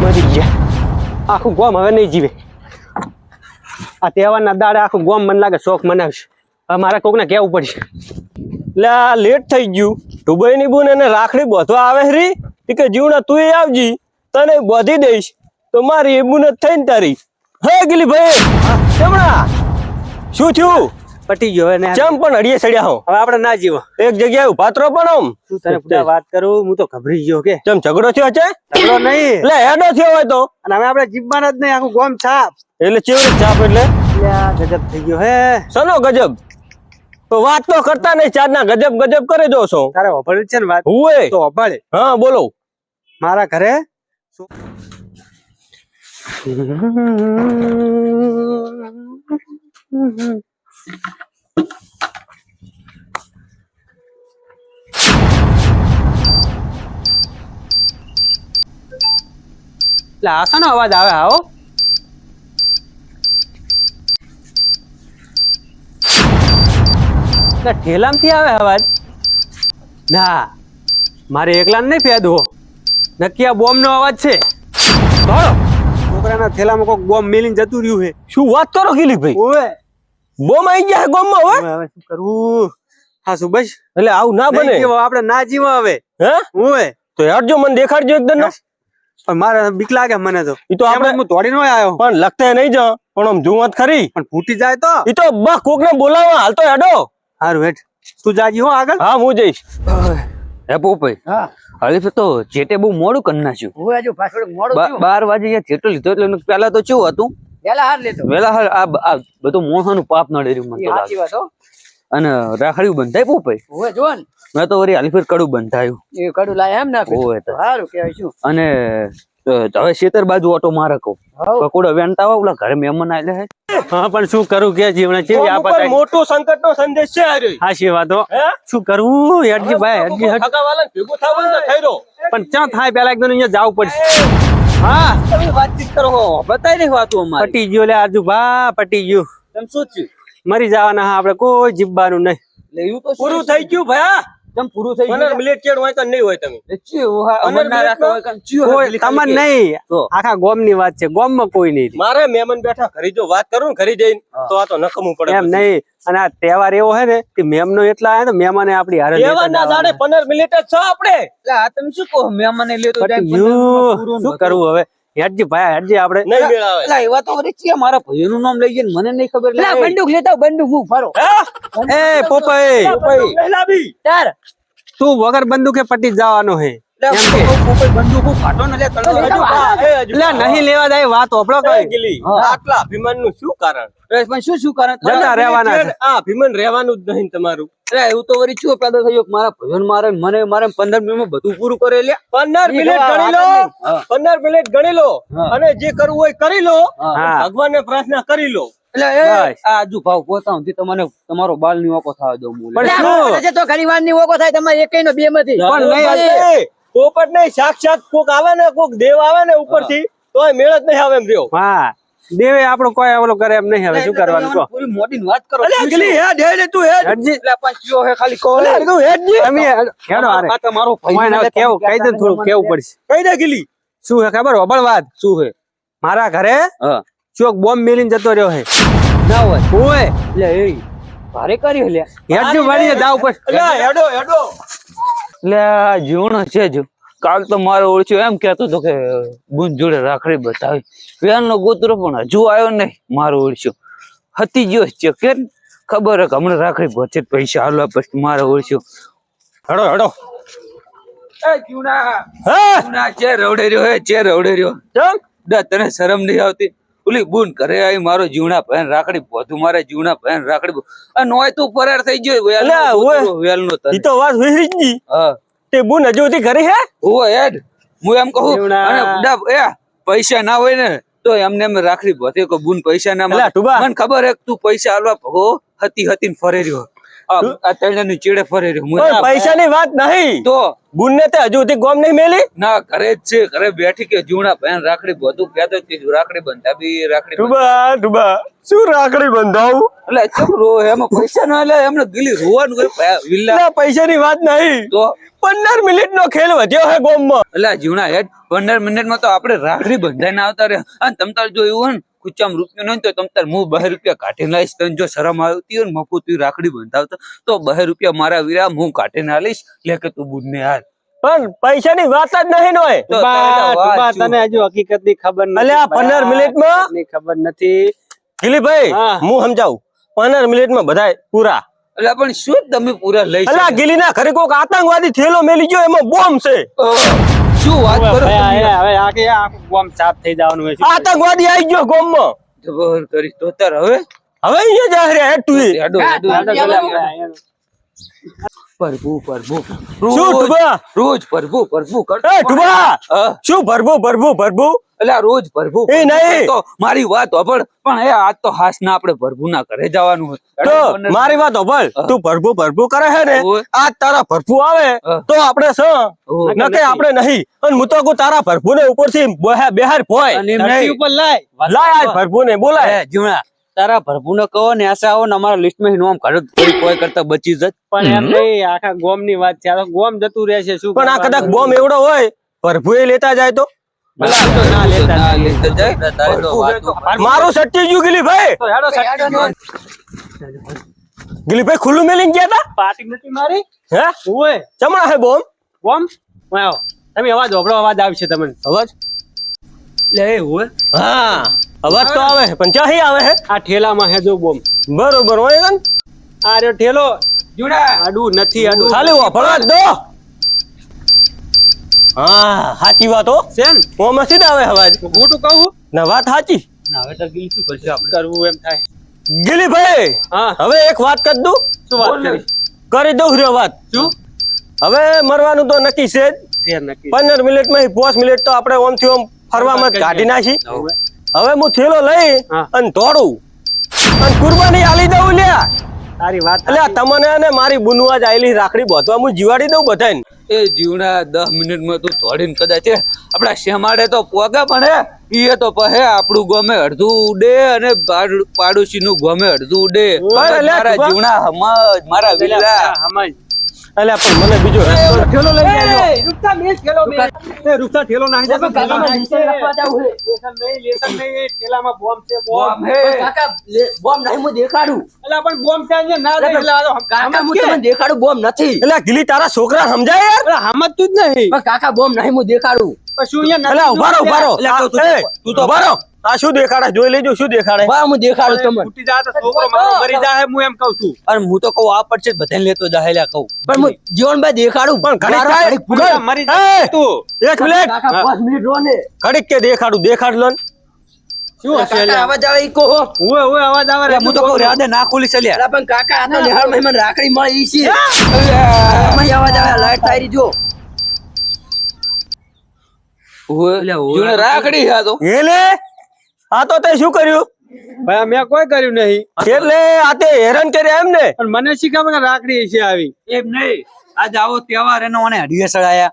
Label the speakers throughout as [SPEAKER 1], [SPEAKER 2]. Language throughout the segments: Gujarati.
[SPEAKER 1] મરી ગયા. આખું ગોમ હવે નહીં જીવે. આ તહેવારના દાડે આખું ગોમ મને લાગે શોખ મનાવશે. હવે મારે કોકને કહેવું પડશે.
[SPEAKER 2] એટલે આ લેટ થઈ ગયું. દુબઈની બુન એને રાખડી બોધવા આવે રી કે જીવના તું આવજી તને બોધી દઈશ તો મારી એ બુન જ થઈને તારી. હે ગીલી ભાઈ કેમણા શું થયું?
[SPEAKER 1] પટી ગયો હવે ને.
[SPEAKER 2] ચમ પણ અડીએ સડ્યા હો.
[SPEAKER 1] હવે આપણે ના જીવો.
[SPEAKER 2] એક જગ્યાએ ઉભા તો પણ આમ
[SPEAKER 1] તું તને પૂરા વાત કરું હું તો ગભરી ગયો કે
[SPEAKER 2] ચમ ઝઘડો થયો છે?
[SPEAKER 1] ઝઘડો નહીં
[SPEAKER 2] એટલે હેડો થયો હોય તો
[SPEAKER 1] અને હવે આપણે જીવવાના જ નહીં. આખું ગોમ છાપ
[SPEAKER 2] એટલે ચેવડી ચાપ એટલે
[SPEAKER 1] ગજબ થઈ ગયો હે.
[SPEAKER 2] સનો ગજબ તો વાત તો કરતા નહીં. ચારના ગજબ ગજબ કરે જો છો.
[SPEAKER 1] તારે ઓભળી છે ને વાત
[SPEAKER 2] હુએ
[SPEAKER 1] તો ઓભળે.
[SPEAKER 2] હા બોલો.
[SPEAKER 1] મારા ઘરે આસાનો અવાજ આવે. આવો ઠેલામથી આવે અવાજ. ના મારે એકલા નહીં ફેદવો. નક્કી આ બોમ્બ નો અવાજ છે. છોકરાના થેલામાં કોઈ બોમ્બ મેલીને જતું રહ્યું છે.
[SPEAKER 2] શું વાત કરો ગીલી ભાઈ?
[SPEAKER 1] ઓવે
[SPEAKER 2] બોમ આવી ગયા ગોમમાં હવે?
[SPEAKER 1] હવે શું કરવું? હા સુભાષ
[SPEAKER 2] એટલે આવું ના બને.
[SPEAKER 1] આપણે ના જીવો હવે.
[SPEAKER 2] હે
[SPEAKER 1] ઓવે
[SPEAKER 2] તો હેડજો મને દેખાડજો એકદમ.
[SPEAKER 1] પણ મારે બીક લાગે મને તો.
[SPEAKER 2] ઈ તો આપણે
[SPEAKER 1] હું દોડી નો આવ્યો
[SPEAKER 2] પણ લખતે નહીં જા પણ આમ જુવાત ખરી.
[SPEAKER 1] પણ ફૂટી જાય તો
[SPEAKER 2] ઈ તો બા કોક ને બોલાવા હાલ તો હેડો.
[SPEAKER 1] હારું હેઠ તું જાજી હો આગળ.
[SPEAKER 2] હા હું જઈશ.
[SPEAKER 3] હે પોપઈ
[SPEAKER 1] હા
[SPEAKER 3] હરીફ તો જેટે બહુ મોડું કરી નાખ્યું.
[SPEAKER 1] ઓવે જો પાછળ મોડો
[SPEAKER 3] 12 વાગે જેટલો લીધો એટલે પેલા તો કેવું હતું
[SPEAKER 1] પેલા હાર લેતો.
[SPEAKER 3] વેલા આ બધું મોહાનું પાપ નડે રહ્યું મને તો લાગે.
[SPEAKER 1] સાચી વાત હો.
[SPEAKER 3] અને રાખડીયું બંધાય પોપઈ?
[SPEAKER 1] ઓવે જો ને
[SPEAKER 3] મેં તો વળી હાલી ફેર કડું બંધાયું.
[SPEAKER 1] એ કડું લાય એમ નાખો.
[SPEAKER 3] ઓવે તો
[SPEAKER 1] હારું કહેવાય શું.
[SPEAKER 3] અને હવે શેતર બાજુ ઓટો મારે કહું પકોડો વેણતા આવો ઓલા ઘરે મહેમાન આવેલા હે.
[SPEAKER 1] હા પણ શું કરું કે જીવણા છે આ
[SPEAKER 2] ઉપર મોટો સંકટનો સંદેશ છે આર્યો.
[SPEAKER 1] હાશી વાતો.
[SPEAKER 2] હે
[SPEAKER 1] શું કરવું હેડજી ભાઈ હેડજી હટ.
[SPEAKER 2] ખગાવાલા ભેગું થવાનું તો થઈ રહ્યો.
[SPEAKER 1] પણ ક્યાં થાય પેલા એકદમ અહીંયા જવું પડશે.
[SPEAKER 3] હા તમે વાતચીત કરો બતાવી દે વાતું અમારે.
[SPEAKER 1] પટી ગયો લે આજુ ભા પટી ગયું.
[SPEAKER 3] તમે શું થયું?
[SPEAKER 1] મરી જવાના હા આપણે કોઈ જીવવાનું નહીં.
[SPEAKER 3] એટલે એવું તો
[SPEAKER 2] પૂરું થઈ ગયું ભાઈ.
[SPEAKER 3] કેમ પૂરું થઈ
[SPEAKER 2] 15 મિનિટ કેડ હોય તો નહીં હોય તમે.
[SPEAKER 3] અમર ના રાખો હોય કામ ચિયો
[SPEAKER 1] કોઈ તમને નહીં
[SPEAKER 3] તો.
[SPEAKER 1] આખા ગોમ ની વાત છે. ગોમ માં કોઈ નહીં
[SPEAKER 2] મારે મહેમાન બેઠા ઘરે જો વાત કરું ને ઘરે જઈને તો આ તો નકમું પડે.
[SPEAKER 1] એમ નહીં. અને આ તહેવાર એવો હે ને કે મહેમાનો એટલા હે ને મહેમાને આપડી હારે લેતા
[SPEAKER 2] દેવાના દાડે
[SPEAKER 1] જવાના.
[SPEAKER 2] 15 મિનિટ જ છો આપણે.
[SPEAKER 3] એટલે આ તમે શું કહો મહેમાને લેતો જાય
[SPEAKER 1] પટી ગયું. શું કરવું હવે હેડજી ભાઈ હેડજી આપણે.
[SPEAKER 2] નહીં મેળ આવે.
[SPEAKER 3] એટલે એવા તો વળી છે મારા ભાઈઓનું નામ લઈ જઈને મને નહીં ખબર.
[SPEAKER 1] બંદૂક લેતા બંદૂક હું ફરો. એ પોપઈ
[SPEAKER 2] લઈ લાવી.
[SPEAKER 1] યાર તું વગર બંદૂકે પટી જવાનો હે એમ કે.
[SPEAKER 3] બંદૂકો કાઢો ને લે
[SPEAKER 2] હજુ બા, એ હજુ
[SPEAKER 1] એટલે નહીં લેવા જાય વાત ઓપડો
[SPEAKER 2] બા.
[SPEAKER 1] કઈ.
[SPEAKER 2] ગિલી,
[SPEAKER 3] હા.
[SPEAKER 2] આટલા અભિમાનનું શું કારણ?
[SPEAKER 3] પણ શું કારણ
[SPEAKER 1] જતા રહેવાના છે.
[SPEAKER 2] આ અભિમાન રહેવાનું જ નહીં તમારું.
[SPEAKER 3] એટલે એવું તો વળી શું પેદા થયો કે મારા ભાઈઓને મારે મારે 15 મિનિટમાં બધું પૂરું કરે લે.
[SPEAKER 2] 15 મિનિટ ગણી લો.
[SPEAKER 3] હા.
[SPEAKER 2] 15 મિનિટ ગણી લો
[SPEAKER 3] હા.
[SPEAKER 2] અને જે કરવું હોય કરી લો.
[SPEAKER 1] હા.
[SPEAKER 2] ભગવાનને પ્રાર્થના કરી લો.
[SPEAKER 3] એટલે
[SPEAKER 1] બસ.
[SPEAKER 3] આ આજુ ભાવ પોતા સુધી તમને તમારો બાલ ની ઓકો થવા દઉં હું.
[SPEAKER 1] પણ શું?
[SPEAKER 4] તો ઘણી વાર ની ઓકો થાય તમારે એકઈ નો બે માંથી.
[SPEAKER 1] પણ નહીં
[SPEAKER 2] એ, પોપટ નહીં સાક્ષાત કોક આવે ને કોક દેવ આવે ને ઉપરથી તોય મેળ જ નહીં આવે એમ રહ્યો.
[SPEAKER 1] હા દેવે આપણો કોઈ ઓલો કરે એમ નહીં. હવે શું કરવાનું કહો.
[SPEAKER 3] પૂરી મોટી વાત કરો.
[SPEAKER 2] અલ્યા ગિલી, હેડ હેડ તું હેડ.
[SPEAKER 1] હેડજી
[SPEAKER 3] એટલે પણ ચિયો હે ખાલી કહો.
[SPEAKER 2] અલ્યા તું હેડ જી.
[SPEAKER 1] તમે હેડો હારે.
[SPEAKER 3] આ તમારો ભાઈ
[SPEAKER 1] ઓય ને કેવું કહી દે થોડું કેવું પડશે.
[SPEAKER 2] કહી દે ગિલી.
[SPEAKER 1] શું હે ખબર હોબળ વાત.
[SPEAKER 3] શું હે?
[SPEAKER 1] મારા ઘરે
[SPEAKER 3] હા
[SPEAKER 1] ચોક બોમ્બ મેલીને જતો રહ્યો હે.
[SPEAKER 3] ના હોય
[SPEAKER 1] ઓય
[SPEAKER 3] એટલે એ ભારે કર્યો લે.
[SPEAKER 1] હેડજી વાળીને જાવ પડશે.
[SPEAKER 2] અલ્યા હેડો હેડો.
[SPEAKER 3] એટલે આ જીવણો છે જ. કાલ તો મારો ઓળખ્યો એમ કેતો હતો કે બુન જોડે રાખડી બતાવી વેલનો ગોતરો પણ હજુ આવ્યો નહીં. મારો ઓળખ્યો હતી ગયો છે કે ખબર હે કે હમણાં રાખડી બચે પૈસા હાલવા પછી મારો ઓળખ્યો.
[SPEAKER 2] હેડો હેડો.
[SPEAKER 3] એ જીવણા
[SPEAKER 2] હા
[SPEAKER 3] જીવણા ચે રવડે રહ્યો હે ચે રવડે રહ્યો.
[SPEAKER 2] ચમ
[SPEAKER 3] દા તને શરમ નહીં આવતી? ઓલી બુન ઘરે આવી મારો જીવણા પહેન રાખડી બધું મારે જીવણા પહેન રાખડી આ નોય તું ફરાર થઈ ગયો
[SPEAKER 2] અલ્યા, ઓય.
[SPEAKER 3] વેલનો તને.
[SPEAKER 2] ઈ તો વાત વિસરી જ ગઈ.
[SPEAKER 3] હા
[SPEAKER 2] તે બુન હજુ સુધી ઘરે હે?
[SPEAKER 3] ઓય હેડ હું એમ કહું
[SPEAKER 1] જીવણા.
[SPEAKER 3] અને બુડા એ પૈસા ના હોય ને તો એમને એમ રાખડી ભતે કે બુન પૈસા ના
[SPEAKER 2] અલ્યા, ટુબા.
[SPEAKER 3] મને ખબર હે કે તું પૈસા આલવા ભગો હતી ને ફરે રહ્યો. આ તેડાની ચીડે ફરે રહ્યો.
[SPEAKER 2] ઓય, પૈસાની વાત નહીં.
[SPEAKER 3] તો
[SPEAKER 2] બુન ને તે હજુ સુધી ગોમ નહીં મેલી
[SPEAKER 3] ના ઘરે જ છે, ઘરે બેઠી કે જીવણા ભાઈ રાખડી બધું કહેતો કે રાખડી બંધાવી રાખડી
[SPEAKER 2] ડુબા શું રાખડી બંધાવું
[SPEAKER 3] એટલે ચમ રો એમાં પૈસા ના લે એમને ગીલી રોવાનું કરે ભાઈ વિલ્લા
[SPEAKER 2] ના પૈસાની વાત નહીં
[SPEAKER 3] તો
[SPEAKER 2] 15 મિનિટનો ખેલ વધ્યો હે ગોમમાં
[SPEAKER 3] એટલે જીવણા હેડ 15 મિનિટમાં તો આપણે રાખડી બંધાઈને આવતા રે અને તમ તાર જો એવું હોય ને કુચામ રૂપિયો નહીં તો તમ તાર હું 2 રૂપિયા કાઢીને લાવીશ તને જો શરમ આવતી હોય ને મફત રાખડી બંધાવતો તો 2 રૂપિયા મારા વીરા હું કાઢીને આલીશ લે કે તું બુનને હાલ
[SPEAKER 2] પણ પૈસાની વાત જ નહીં નોય
[SPEAKER 3] તો
[SPEAKER 1] બા, તને હજુ હકીકત ની ખબર નથી.
[SPEAKER 2] અલ્યા 15 મિનિટમાં
[SPEAKER 1] ની ખબર નથી.
[SPEAKER 2] ગિલીભાઈ
[SPEAKER 1] હા.
[SPEAKER 2] હું સમજાવું 15 મિનિટમાં બધાય પૂરા
[SPEAKER 3] એટલે પણ શું તમે પૂરા લઈ
[SPEAKER 2] અલ્યા ગિલીના ઘરે કોક આતંકવાદી થેલો મેલી ગયો એમાં બોમ્બ છે
[SPEAKER 3] શું વાત કરો
[SPEAKER 1] હવે
[SPEAKER 3] તમે?
[SPEAKER 1] હવે આખે આખું ગામ સાફ થઈ જવાનું હોય છે.
[SPEAKER 2] આતંકવાદી આવી ગયો ગોમમાં
[SPEAKER 3] જબર કરી તો તાર હવે
[SPEAKER 2] હવે અહીંયા જા રહ્યા હેડ તું
[SPEAKER 3] હેડો, હેડો,
[SPEAKER 1] દાદા
[SPEAKER 3] હેડો.
[SPEAKER 1] પેલા આપણે
[SPEAKER 3] પ્રભુ પ્રભુ
[SPEAKER 2] શું ઢુબા
[SPEAKER 3] રોજ પ્રભુ પ્રભુ કરતો
[SPEAKER 2] એ ઢુબા
[SPEAKER 3] હા.
[SPEAKER 2] શું ભરભુ
[SPEAKER 3] એટલે આ રોજ પ્રભુ
[SPEAKER 2] એ નહીં.
[SPEAKER 3] તો મારી વાત હોભળ પણ એ આજ તો હાસ ના આપણે પ્રભુ ના ઘરે જવાનું હોય
[SPEAKER 2] તો મારી વાત હોભળ તું ભરભુ કરે છે ને
[SPEAKER 3] ઓય.
[SPEAKER 2] આજ તારા ભરભુ આવે
[SPEAKER 3] હા.
[SPEAKER 2] તો આપણે સ
[SPEAKER 3] ઓય.
[SPEAKER 2] નકે આપણે નહીં અને હું તો કહું તારા ભરભુ ને ઉપરથી બેહાર પોય
[SPEAKER 3] અને એમ
[SPEAKER 1] ધરતી
[SPEAKER 3] નહીં.
[SPEAKER 1] ઉપર લાય.
[SPEAKER 2] લાય આજ ભરભુ ને બોલાય
[SPEAKER 3] એ જીવણા તારા પ્રભુ ને કહો ને આશા આવો ને અમારા લિસ્ટ માં નામ કાઢો થોડી કોઈ કરતા બચી જત
[SPEAKER 1] પણ એમ નહીં, આખા ગોમ ની વાત છે. આ તો ગોમ જતું રહેશે શું
[SPEAKER 2] પણ આ કદાચ
[SPEAKER 1] કરવાનું?
[SPEAKER 2] બોમ્બ એવડો હોય ભરભુ એ લેતા જાય તો
[SPEAKER 3] ના લેતા જાય.
[SPEAKER 2] મારું સચ્ચી ગયું ગિલીભાઈ
[SPEAKER 1] તો હેડો સાહેબ.
[SPEAKER 2] ગિલીભાઈ ખુલ્લું મેલીને ગયા તા
[SPEAKER 1] પાટી નથી મારી
[SPEAKER 2] હે
[SPEAKER 1] ઓય
[SPEAKER 2] ચમડા હે બોમ્બ
[SPEAKER 1] ગોમ ઓય આવો. તમે અવાજ હોભળો, અવાજ આવશે તમને.
[SPEAKER 2] અવાજ
[SPEAKER 3] લે એ હોય
[SPEAKER 2] હા અવાજ તો આવે છે, પણ ચાહી આવે છે
[SPEAKER 1] આ ઠેલામાં હે જો બોમ.
[SPEAKER 2] બરોબર હોય કન
[SPEAKER 1] આ રહ્યો ઠેલો.
[SPEAKER 3] જીવણા
[SPEAKER 1] આડું નથી આડું.
[SPEAKER 2] ખાલી વાપરવા જ દો હા સાચી વાત હો
[SPEAKER 1] સેન
[SPEAKER 2] ઓમાં સીધા આવે અવાજ
[SPEAKER 1] ખોટું કહું
[SPEAKER 2] ના વાત સાચી
[SPEAKER 1] હવે તો ગીલ શું કરશે આપણે? કરવું એમ થાય.
[SPEAKER 2] ગિલીભાઈ
[SPEAKER 1] હા
[SPEAKER 2] હવે એક વાત કરી દઉં
[SPEAKER 1] શું વાત કરી?
[SPEAKER 2] કરી દઉં રહ્યો વાત
[SPEAKER 1] શું
[SPEAKER 2] હવે મરવાનું તો નક્કી છે જ
[SPEAKER 1] શેર નક્કી.
[SPEAKER 2] 15 મિનિટમાં 5 મિનિટ તો આપણે ઓમથી ઓમ ફરવામાં જ કાઢી નાખી હવે હું થેલો લઈ
[SPEAKER 1] હા.
[SPEAKER 2] અને દોડું અને કુરબાની આલી દઉં લ્યા
[SPEAKER 1] તારી વાત
[SPEAKER 2] એટલે તમને અને મારી બુનવા જ આયેલી રાખડી બાંધવા હું જીવાડી દઉં બધાને
[SPEAKER 3] એ જીવણા 10 મિનિટમાં તું દોડીને કદાચ આપડા શેમાડે તો પોગા પણ એ તો પહે આપણું ગમે અડધું ઉડે અને પાડોશી નું ગમે અડધું ઉડે
[SPEAKER 2] ઓય, લે,
[SPEAKER 3] મારા
[SPEAKER 2] તું
[SPEAKER 3] જીવણા સમજ મારા વિલા
[SPEAKER 1] સમજ.
[SPEAKER 2] એટલે પણ મને બીજો રસ્તો
[SPEAKER 1] ઠેલો લઈ આવજો. રૂપસા મેલ ઠેલો મેલ. એ રૂપસા ઠેલો નાખી દે.
[SPEAKER 4] કાકામાં લેસન લખવા જાવું હે.
[SPEAKER 1] લેસન નહીં, એ ઠેલામાં બોમ્બ છે, બોમ્બ.
[SPEAKER 3] બોમ્બ હે.
[SPEAKER 4] કાકા બોમ્બ નહીં હું દેખાડું
[SPEAKER 1] અલા પણ બોમ્બ છે અહીંયા ના દે એટલે આ તો
[SPEAKER 4] કાકા હું
[SPEAKER 1] સમજ કે?
[SPEAKER 4] તમને દેખાડું બોમ્બ નથી
[SPEAKER 2] એટલે ગિલી તારા છોકરા સમજાય યાર
[SPEAKER 1] અલા સમજતું જ નહીં.
[SPEAKER 4] પણ કાકા બોમ્બ નહીં હું દેખાડું
[SPEAKER 1] પણ શું અહીંયા
[SPEAKER 2] એટલે ઉભા રહો ઉભા રહો
[SPEAKER 3] એટલે તું તો
[SPEAKER 2] ઉભા રહો આ શું દેખાડે જોઈ લેજો શું દેખાડે
[SPEAKER 4] બા હું દેખાડું તમને
[SPEAKER 1] ફૂટી જાય તો છોકરો મારો મરી જાય હું એમ કહું છું.
[SPEAKER 3] અને હું તો કહું આ પડશે બધાને લેતો જાહેલા કહું
[SPEAKER 4] પણ હું જીવનભાઈ દેખાડું
[SPEAKER 2] પણ ઘડીક
[SPEAKER 4] મારો
[SPEAKER 2] થાય,
[SPEAKER 4] ઘડીક
[SPEAKER 1] ફૂટી જાય, મરી જાય
[SPEAKER 2] એ!
[SPEAKER 1] તું.
[SPEAKER 2] એક મિનિટ
[SPEAKER 4] કાકા 5 મિનિટ રો ને
[SPEAKER 2] ઘડીક કે દેખાડ લો ને.
[SPEAKER 1] શું હશે
[SPEAKER 4] કાકા
[SPEAKER 1] અલ્યા?
[SPEAKER 4] આવાજ આવે ઈ કહો
[SPEAKER 1] ઓય ઓય અવાજ આવે રે.
[SPEAKER 3] હું તો કહું રાધે ના ખુલી ચાલ્યા
[SPEAKER 4] અલા પણ કાકા આ તો નિહાળ મહેમાન રાખડી મળી ઈ છે આમાં અવાજ આવે લાઈટ તારી જો
[SPEAKER 3] જીવણા રાખડી છે આ તો
[SPEAKER 2] એટલે આ તો તે શું કર્યું
[SPEAKER 1] ભાઈ મેં કોઈ કર્યું નહીં.
[SPEAKER 2] એટલે આ તે હેરાન કર્યા એમ ને
[SPEAKER 1] પણ મને શી ખબર કે રાખડી છે આવી.
[SPEAKER 3] એમ નહીં આજ આવો તહેવાર એનો મને અઢીએ સડાયા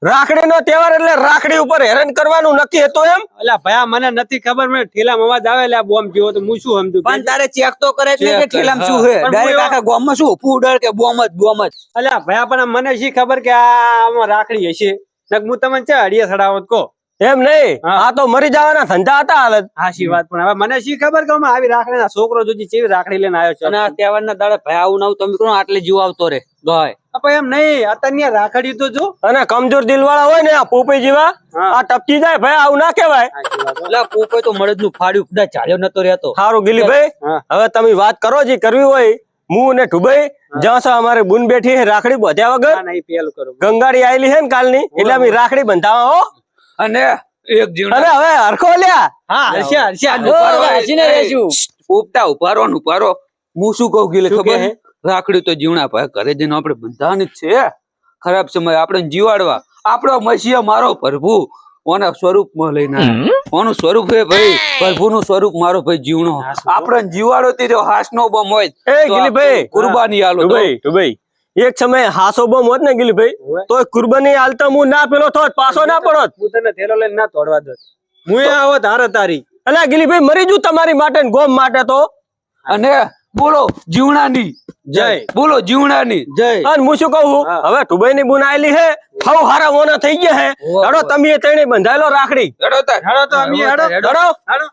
[SPEAKER 2] રાખડી નો તહેવાર એટલે રાખડી ઉપર હેરાન કરવાનું નક્કી હતું એમ
[SPEAKER 1] અલ્યા ભયા મને નથી ખબર. મને ઠેલામાં અવાજ આવે એટલે આ બોમ્બ જેવો તો હું શું સમજુ?
[SPEAKER 3] પણ તારે ચેક તો કરે જ નહીં કે
[SPEAKER 1] Check કરે,
[SPEAKER 3] ઠેલામાં
[SPEAKER 1] હા.
[SPEAKER 3] શું છે
[SPEAKER 1] પણ
[SPEAKER 3] ડાયરેક્ટ
[SPEAKER 1] હું
[SPEAKER 3] આખા ગામમાં શું ફૂડર કે બોમ જ
[SPEAKER 1] અલ્યા ભયા પણ મને શી ખબર કે આમાં રાખડી હશે? નક હું તમને છે અડીએ સડાવત કહો.
[SPEAKER 2] એમ નહીં
[SPEAKER 1] હા.
[SPEAKER 2] આ તો મરી જવાના ધંધા હતા હાલત
[SPEAKER 1] હાશી વાત. પણ હવે મને શી ખબર કે આમાં આવી રાખડી ના છોકરો જોજી ચેવી રાખડી લઈને આવ્યો છે.
[SPEAKER 3] અને આ તહેવારના દાડે ભાઈ આવું નવું તમે કરો આટલે જીવ આવતો રે ગાય
[SPEAKER 1] પણ એમ નહીં, અત્યારની આ રાખડી તો જો.
[SPEAKER 2] અને કમજોર દિલ વાળા હોય ને આ પોપઈ જેવા
[SPEAKER 1] હા.
[SPEAKER 2] આ ટપકી જાય ભાઈ આવું ના કહેવાય
[SPEAKER 1] હાચી વાત હો.
[SPEAKER 3] એટલે પોપે તો મળદ નું ફાડ્યું કદાચ ચાલ્યો નતો રહેતો
[SPEAKER 2] સારું ગિલીભાઈ
[SPEAKER 1] હા.
[SPEAKER 2] હવે તમે વાત કરો જે કરવી હોય હું ને ઠુભાઈ જ્યાં છે અમારે બુન બેઠી છે રાખડી બાંધ્યા વગર
[SPEAKER 1] ના, ના, ઈ પેલું કરો.
[SPEAKER 2] ગંગાડી આયેલી છે ને કાલની એટલે અમે રાખડી બંધાવા હો
[SPEAKER 3] અને એક જીવના
[SPEAKER 2] અને હવે હરખો લ્યા
[SPEAKER 1] હા હશે હશે.
[SPEAKER 4] હસીને રહેશું.
[SPEAKER 3] ઉપટા ઉપારો હું શું કહું ગીલે
[SPEAKER 1] શું
[SPEAKER 3] ખબર
[SPEAKER 1] કહે?
[SPEAKER 3] છે? રાખડી તો જીવણા ભાઈ ઘરે જઈને આપણે બંધાવાની જ છે ખરાબ સમય આપણે જીવાડવા આપણો મસીહા મારો પ્રભુ ઓના સ્વરૂપમાં લઈને આવ્યો. ઓનું સ્વરૂપ હે ભાઈ પ્રભુનું સ્વરૂપ મારો ભાઈ જીવણો આપણે જીવાડો તે હાસ નો બમ હોય
[SPEAKER 2] એ
[SPEAKER 3] તો
[SPEAKER 2] ગિલીભાઈ
[SPEAKER 3] કુરબાની આલો તો.
[SPEAKER 2] ઠુભાઈ એક સમયે હાસો બોમ હોત ને ગીલી ભાઈ તો કુરબાની હાલતા હું ના પેલો થોત પાછો ના પડોત.
[SPEAKER 1] હું તને થેલો લઈને ના તોડવા દઉં. હું આવો ધારે તારી.
[SPEAKER 2] અલ્યા ગીલી ભાઈ મરી જુ તમારી માટે ને ગોમ માટે તો.
[SPEAKER 3] અને બોલો જીવણાની
[SPEAKER 1] જય.
[SPEAKER 3] બોલો જીવણાની
[SPEAKER 1] જય.
[SPEAKER 2] અને હું શું કહું
[SPEAKER 1] હા.
[SPEAKER 2] હવે ટુબાઈ ની બુન આયેલી હે હવ હારા મોના થઈ ગયા હે.
[SPEAKER 3] વાહ.
[SPEAKER 2] હેડો તમે ત્રણે બંધાયેલો રાખડી.
[SPEAKER 3] હેડો તાર.
[SPEAKER 1] હેડો તો અમે હેડો.
[SPEAKER 2] હેડો.
[SPEAKER 1] હેડો.